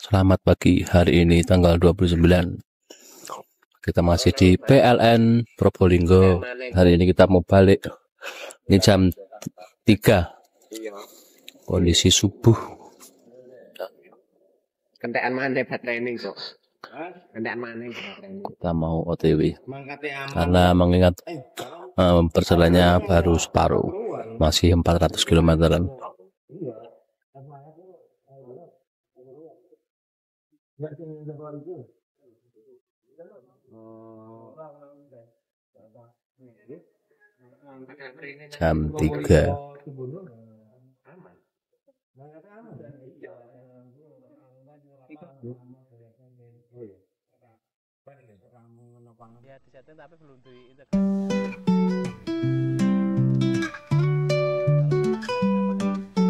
Selamat pagi, hari ini tanggal 29. Kita masih di PLN Probolinggo. Hari ini kita mau balik. Ini jam 3. Kondisi subuh. Kentekan mana buat training kok? Kentekan mana buat training? Kita mau OTW. Karena mengingat perjalanannya baru separuh. Masih 400 kilometeran. Jam 3.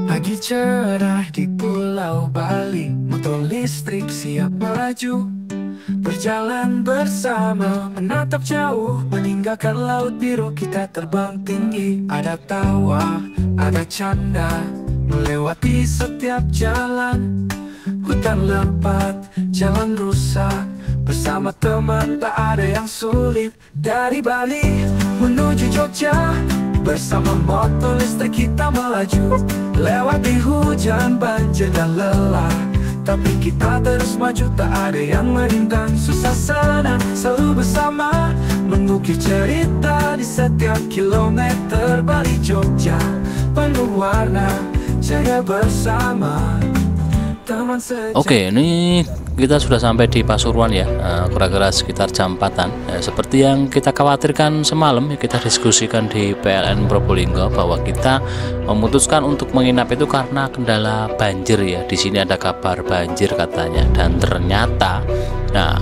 Pagi cerah di Pulau Bali, motor listrik siap melaju. Berjalan bersama, menatap jauh, meninggalkan laut biru. Kita terbang tinggi, ada tawa, ada canda, melewati setiap jalan. Hutan lebat, jalan rusak, bersama teman tak ada yang sulit. Dari Bali menuju Jogja, bersama motor listrik kita melaju. Lewati hujan, banjir dan lelah, tapi kita terus maju, tak ada yang merintang. Susah senang selalu bersama, mengukir cerita di setiap kilometer. Bali Jogja penuh warna, jaya bersama teman sejati. Oke, ini kita sudah sampai di Pasuruan ya, kira-kira sekitar jam 4-an. Seperti yang kita khawatirkan semalam, kita diskusikan di PLN Probolinggo bahwa kita memutuskan untuk menginap itu karena kendala banjir ya. Di sini ada kabar banjir katanya, dan ternyata, nah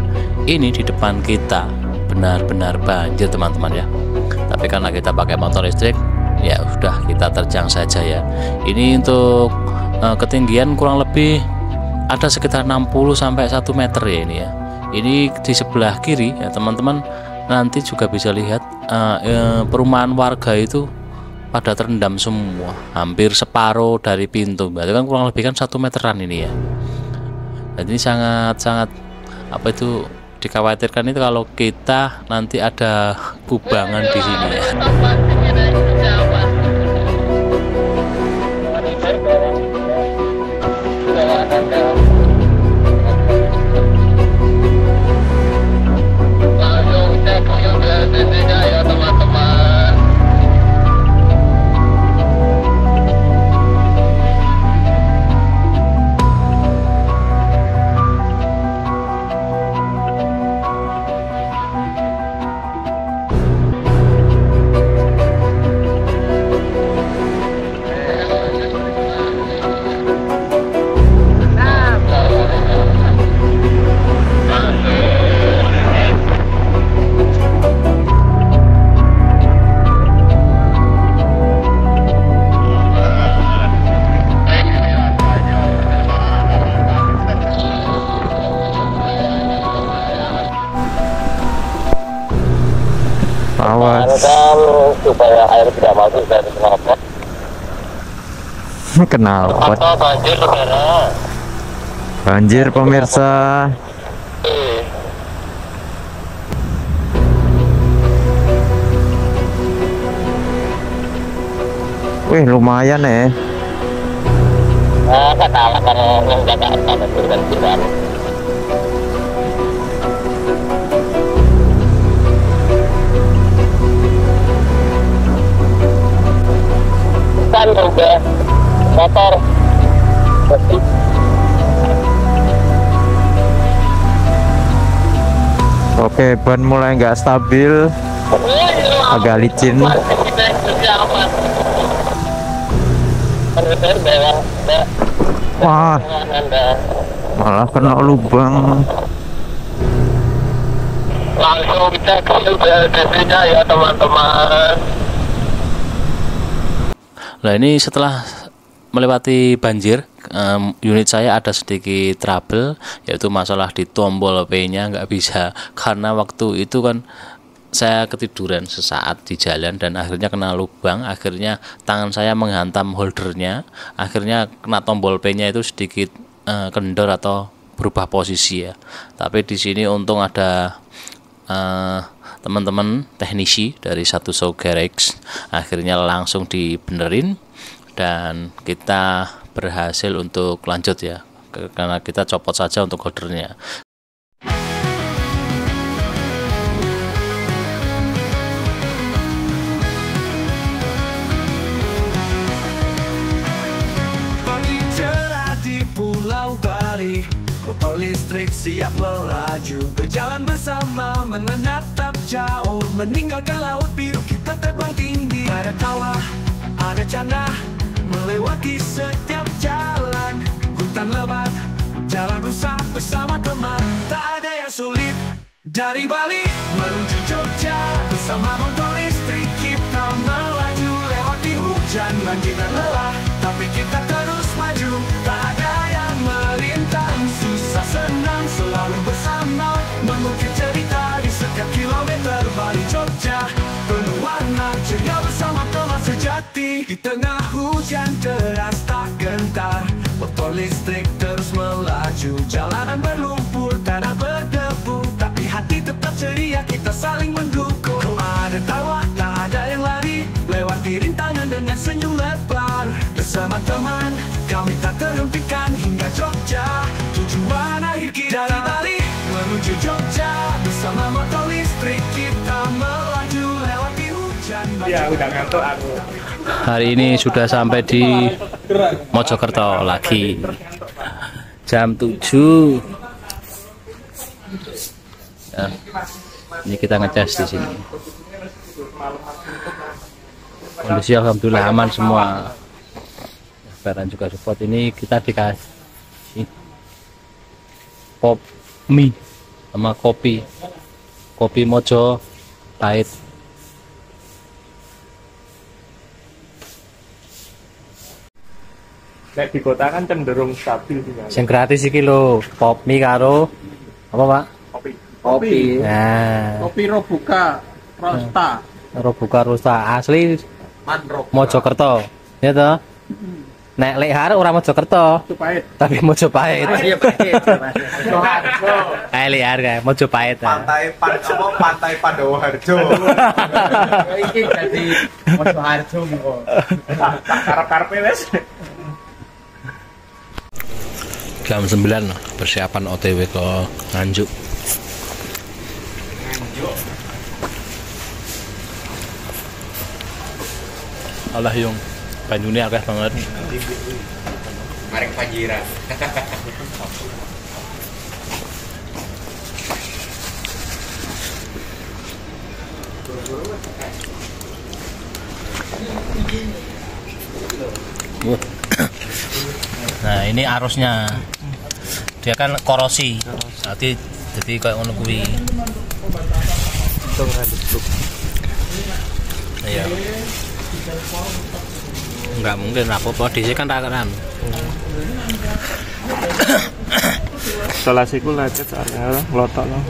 ini di depan kita benar-benar banjir teman-teman ya. Tapi karena kita pakai motor listrik, ya sudah kita terjang saja ya. Ini untuk ketinggian kurang lebih ada sekitar 60 sampai 1 meter ya ini ya. Ini di sebelah kiri ya teman-teman, nanti juga bisa lihat perumahan warga itu pada terendam semua, hampir separuh dari pintu. Berarti kan kurang lebih kan 1 meteran ini ya. Dan ini sangat-sangat apa itu dikhawatirkan itu kalau kita nanti ada kubangan di sini ya. Awas supaya air tidak masuk dari knalpot. Knalpot. Banjir saudara. Banjir pemirsa. Wih lumayan ya. Nah, kata yang Jakarta banjir banjiran. Kan udah motor. Oke, ban mulai nggak stabil, agak licin. Wah, malah kena lubang. Langsung cek BLDC-nya ya teman-teman. Nah ini setelah melewati banjir, unit saya ada sedikit trouble, yaitu masalah di tombol P-nya nggak bisa, karena waktu itu kan saya ketiduran sesaat di jalan dan akhirnya kena lubang. Akhirnya tangan saya menghantam holdernya, akhirnya kena tombol P-nya itu sedikit kendor atau berubah posisi ya. Tapi di sini untung ada teman-teman teknisi dari Satu Show Garage, akhirnya langsung dibenerin dan kita berhasil untuk lanjut ya, karena kita copot saja untuk holdernya. Pagi cerah di Pulau Bali, motor listrik siap melaju, berjalan bersama menatap jauh, meninggalkan laut biru kita terbang tinggi. Ada tawa, ada canda, melewati setiap jalan, hutan lebat, jalan rusak bersama teman. Tak ada yang sulit. Dari Bali menuju Jogja, bersama motor listrik kita melaju, lewati hujan, banjir dan lelah, tapi kita terus maju. Tak ada yang melintang, susah senang selalu bersama, mengukir cerita di setiap kilometer. Bali Jogja penuh warna ceria bersama teman sejati. Di tengah hujan deras tak gentar, motor listrik terus melaju, jalanan berlumpur, tanah berdebu, tapi hati tetap ceria, kita saling mendukung. Ada tawa, tak ada yang lari, lewati rintangan dengan senyum lebar. Bersama teman, kami tak terhentikan hingga Jogja, tujuan akhir kita. Dari Bali menuju Jogja, bersama motor listrik kita melaju, lewati hujan. Ya udah ngantuk aku. Hari ini sudah sampai di Mojokerto lagi, jam 7. Ya, ini kita ngecas di sini. Kondisi alhamdulillah aman semua. Baran juga support. Ini kita dikasih pop mie sama kopi Mojo Pahit. Nek di kota kan cenderung stabil sih. Yang gratis iki lho, pop mie karo apa, Pak? Kopi. Nah, Kopi Robuka Rosta Robuka Rosta asli Manrok Mojokerto. Ya toh? Nek lek arek ora Mojokerto, Pahit. tapi Mojopahit. Iya Pahit. Lek arek Mojopahit. Pantai Pandawaharjo. Iki dadi Mojoharjo mengko. Karep-karepe wis. Jam 9 persiapan OTW ke Nganjuk. Allah yung banyune akeh banget. Marek Panjiran. Nah, ini arusnya. Dia kan korosi. Jadi kayak ngono kuwi. Iya. Enggak mungkin apa-apa, dhisik kan rakaran. Instalasiku lecet soalnya nglotok loh.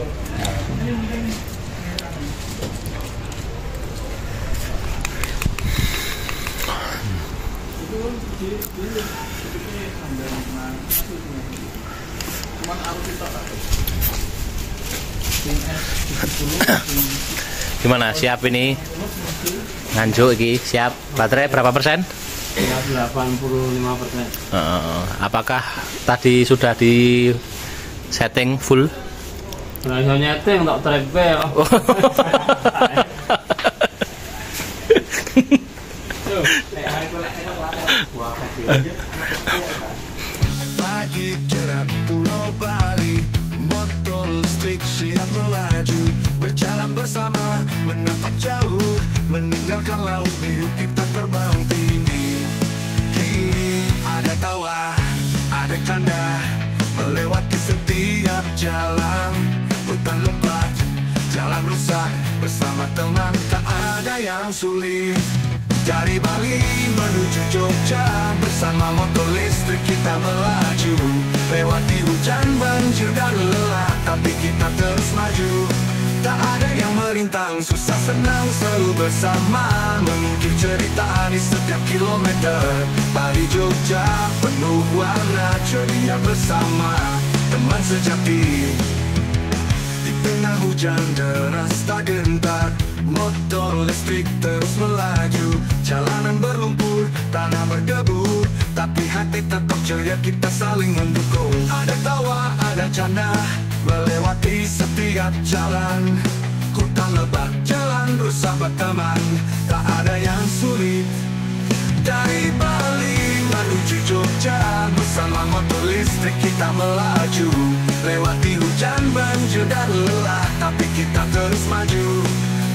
Gimana, siap ini? Nganjuk iki, siap. Baterai berapa persen? 85%. Apakah tadi sudah di setting full? Nah, nyeting tak trepe ya. Pagi cerah Pulau Bali, motor listrik siap melaju, berjalan bersama menatap jauh, meninggalkan laut biru kita terbang tinggi. Ada tawa, ada canda, melewati setiap jalan, hutan lebat, jalan rusak, bersama teman tak ada yang sulit. Dari Bali menuju Jogja, bersama motor listrik kita melaju, lewati hujan, banjir dan lelah, tapi kita terus maju. Tak ada yang merintang, susah senang selalu bersama, mengukir cerita di setiap kilometer. Bali Jogja penuh warna, ceria bersama teman sejati. Di tengah hujan deras tak gentar, motor listrik terus melaju. Jalanan berlumpur, tanah berdebu, tapi hati tetap ceria, kita saling mendukung. Ada tawa, ada canda, melewati setiap jalan. Hutan lebat, jalan bersahabat teman, tak ada yang sulit. Dari Bali menuju Jogja, bersama motor listrik kita melaju. Lewati hujan, banjir dan lelah, tapi kita terus maju.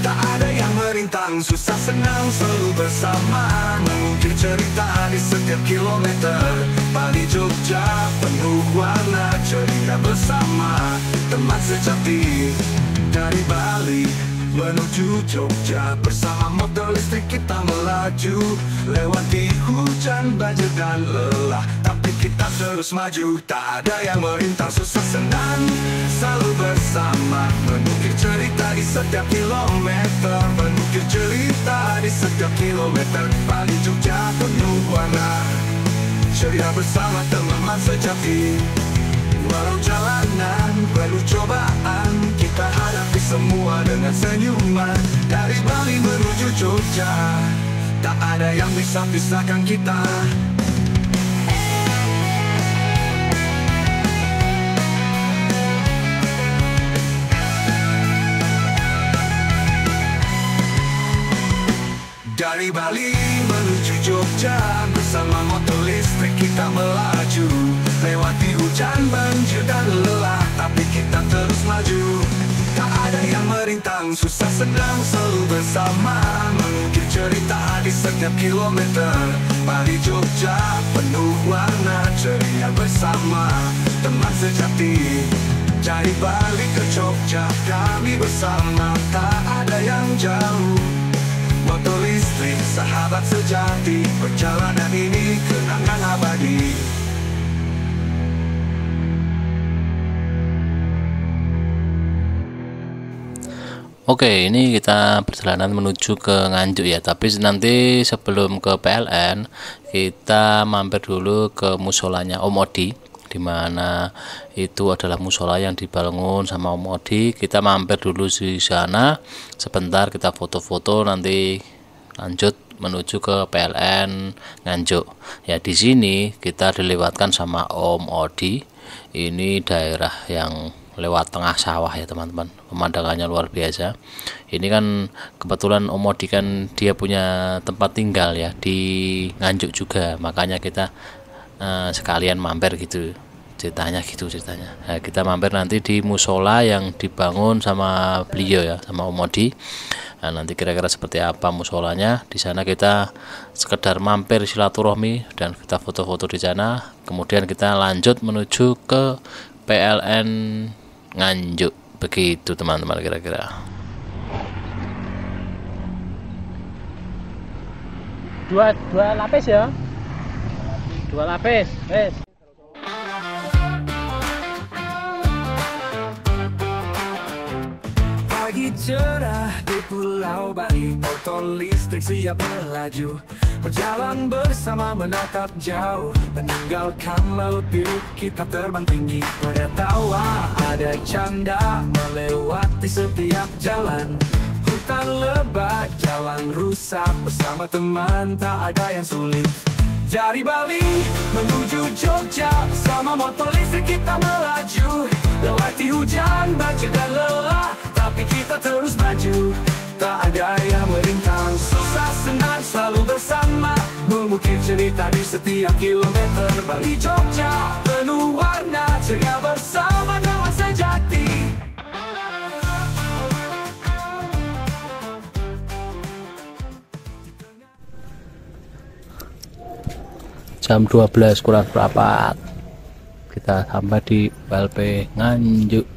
Tak ada yang merintang, susah senang selalu bersama, mengukir cerita di setiap kilometer. Bali Jogja penuh warna, ceria bersama teman sejati. Dari Bali menuju Jogja, bersama motor listrik kita melaju. Lewati hujan, banjir dan lelah, tapi kita terus maju. Tak ada yang merintang, susah senang selalu bersama, mengukir cerita di setiap kilometer. Mengukir cerita di setiap kilometer. Bali Jogja penuh warna, ceria bersama teman sejati. Walau jalanan penuh cobaan, kita hadapi semua dengan senyuman. Dari Bali menuju Jogja, tak ada yang bisa pisahkan kita. Dari Bali menuju Jogja, bersama motor listrik kita melaju. Lewati hujan, banjir dan lelah, tapi kita terus maju. Tak ada yang merintang, susah senang selalu bersama, mengukir cerita di setiap kilometer. Bali Jogja penuh warna, ceria bersama teman sejati. Dari Bali ke Jogja kami bersama, tak ada yang jauh. Motor listrik sahabat sejati, perjalanan ini kenangan abadi. Oke, ini kita perjalanan menuju ke Nganjuk ya. Tapi nanti sebelum ke PLN, kita mampir dulu ke musolanya Om Odi, dimana itu adalah musola yang dibangun sama Om Odi. Kita mampir dulu di sana sebentar, kita foto-foto, nanti lanjut menuju ke PLN Nganjuk. Ya, di sini kita dilewatkan sama Om Odi. Ini daerah yang lewat tengah sawah ya teman-teman, pemandangannya luar biasa. Ini kan kebetulan Om Odi kan dia punya tempat tinggal ya di Nganjuk juga, makanya kita sekalian mampir gitu ceritanya. Nah, kita mampir nanti di musola yang dibangun sama beliau ya, sama Om Odi. Nah, nanti kira-kira seperti apa musolanya di sana, kita sekedar mampir silaturahmi dan kita foto-foto di sana. Kemudian kita lanjut menuju ke PLN Nganjuk, begitu teman-teman kira-kira. Dua lapis ya. Dua lapis. Wes. Pagi cerah di Pulau Bali, motor listrik siap melaju. Berjalan bersama menatap jauh, meninggalkan laut biru, kita terbang tinggi. Ada tawa, ada canda, melewati setiap jalan. Hutan lebat, jalan rusak, bersama teman tak ada yang sulit. Dari Bali menuju Jogja, bersama motor listrik kita melaju. Lewati hujan, banjir dan lelah, tapi kita terus maju. Tak ada yang merintang, susah senang selalu bersama, mengukir cerita di setiap kilometer. Bali Jogja penuh warna, ceria bersama teman sejati. Jam 12 kurang seperempat kita sampai di PLP Nganjuk.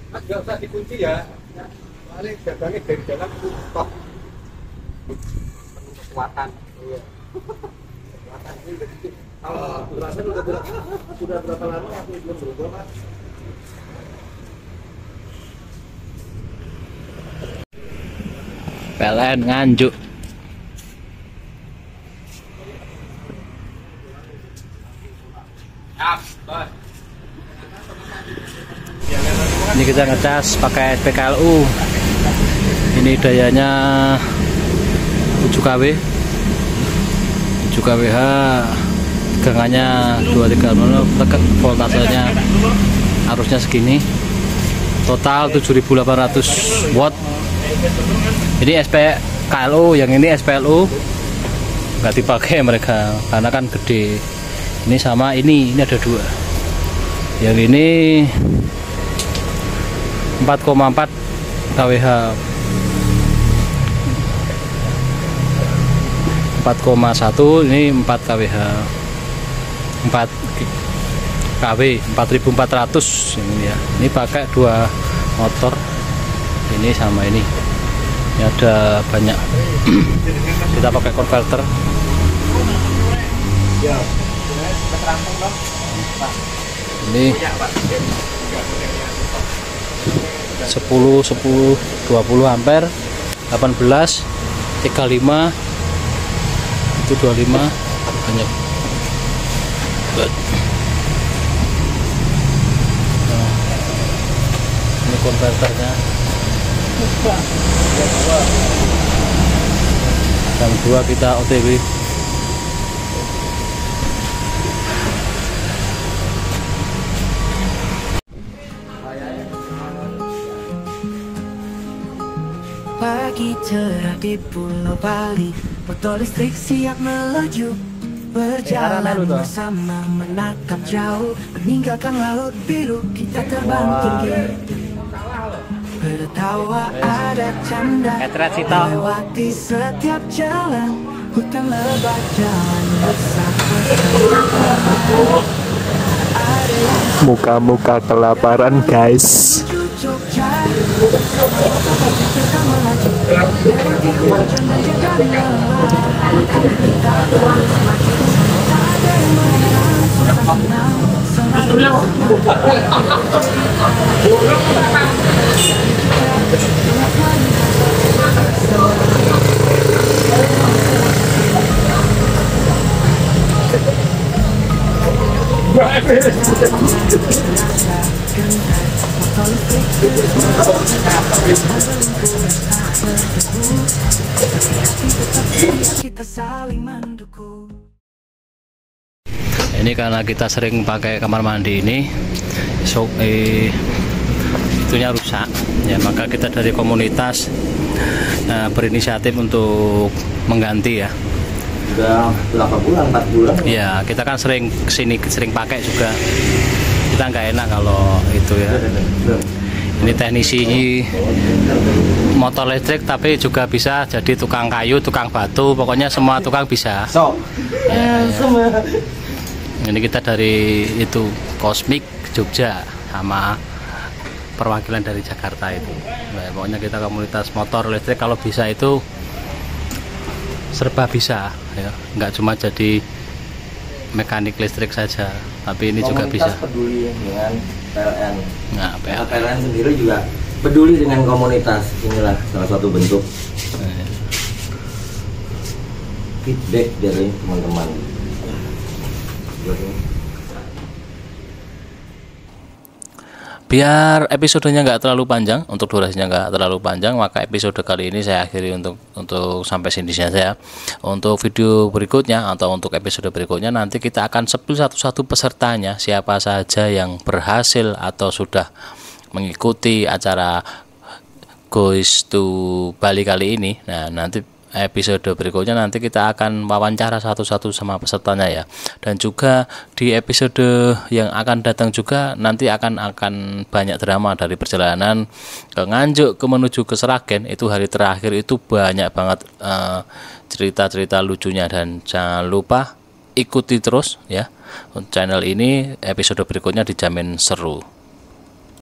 Agak usah dikunci ya. Paling jaganya dari dalam stop. Kekuatan. Iya. Kekuatan ini kalau durasi sudah berapa lama aku belum berubah, Mas? PLN Nganjuk. Ini kita ngecas pakai PKLU. Ini dayanya 7 kW 7 kWh, tegangannya 230, voltasenya arusnya segini, total 7.800 watt. Ini SPKLU, yang ini SPLU nggak dipakai mereka karena kan gede. Ini sama ini ada 2. Yang ini 4,4 kWh, 4,1, ini 4 kWh, 4 kW 4400 ini ya. Ini pakai 2 motor, ini sama ini ada banyak. Kita pakai konverter. Ini 10 20 ampere, 18 35 itu 25 banyak. Nah, ini konverternya. Jam 2 kita OTW. Pagi cerah di Pulau Bali, motor listrik siap melaju, berjalan bersama menatap jauh, meninggalkan laut biru, kita terbang tinggi. Bertawa ada canda, melewati setiap jalan, hutan lebat jalan bersama. Muka-muka kelaparan guys. Ini karena kita sering pakai kamar mandi ini, itunya rusak ya, maka kita dari komunitas berinisiatif untuk mengganti ya. Udah berapa bulan, 4 bulan ya, kita kan sering kesini, sering pakai juga, kita nggak enak kalau itu ya. Ini teknisi motor listrik tapi juga bisa jadi tukang kayu, tukang batu, pokoknya semua tukang bisa. Ini kita dari itu Kosmik Jogja sama perwakilan dari Jakarta itu. Nah, pokoknya kita komunitas motor listrik, kalau bisa itu serba bisa ya, nggak cuma jadi mekanik listrik saja, tapi ini juga bisa. Peduli dengan PLN. Nah, PLN sendiri juga peduli dengan komunitas. Inilah salah satu bentuk feedback dari teman-teman. Biar episodenya nggak terlalu panjang, untuk durasinya nggak terlalu panjang, maka episode kali ini saya akhiri untuk sampai sini saja. Untuk video berikutnya atau untuk episode berikutnya nanti kita akan sepil satu-satu pesertanya, siapa saja yang berhasil atau sudah mengikuti acara Goes to Bali kali ini. Nah, nanti episode berikutnya nanti kita akan wawancara satu-satu sama pesertanya ya. Dan juga di episode yang akan datang juga nanti akan banyak drama dari perjalanan ke Nganjuk ke menuju ke Sragen. Itu hari terakhir itu banyak banget cerita-cerita lucunya, dan jangan lupa ikuti terus ya channel ini, episode berikutnya dijamin seru.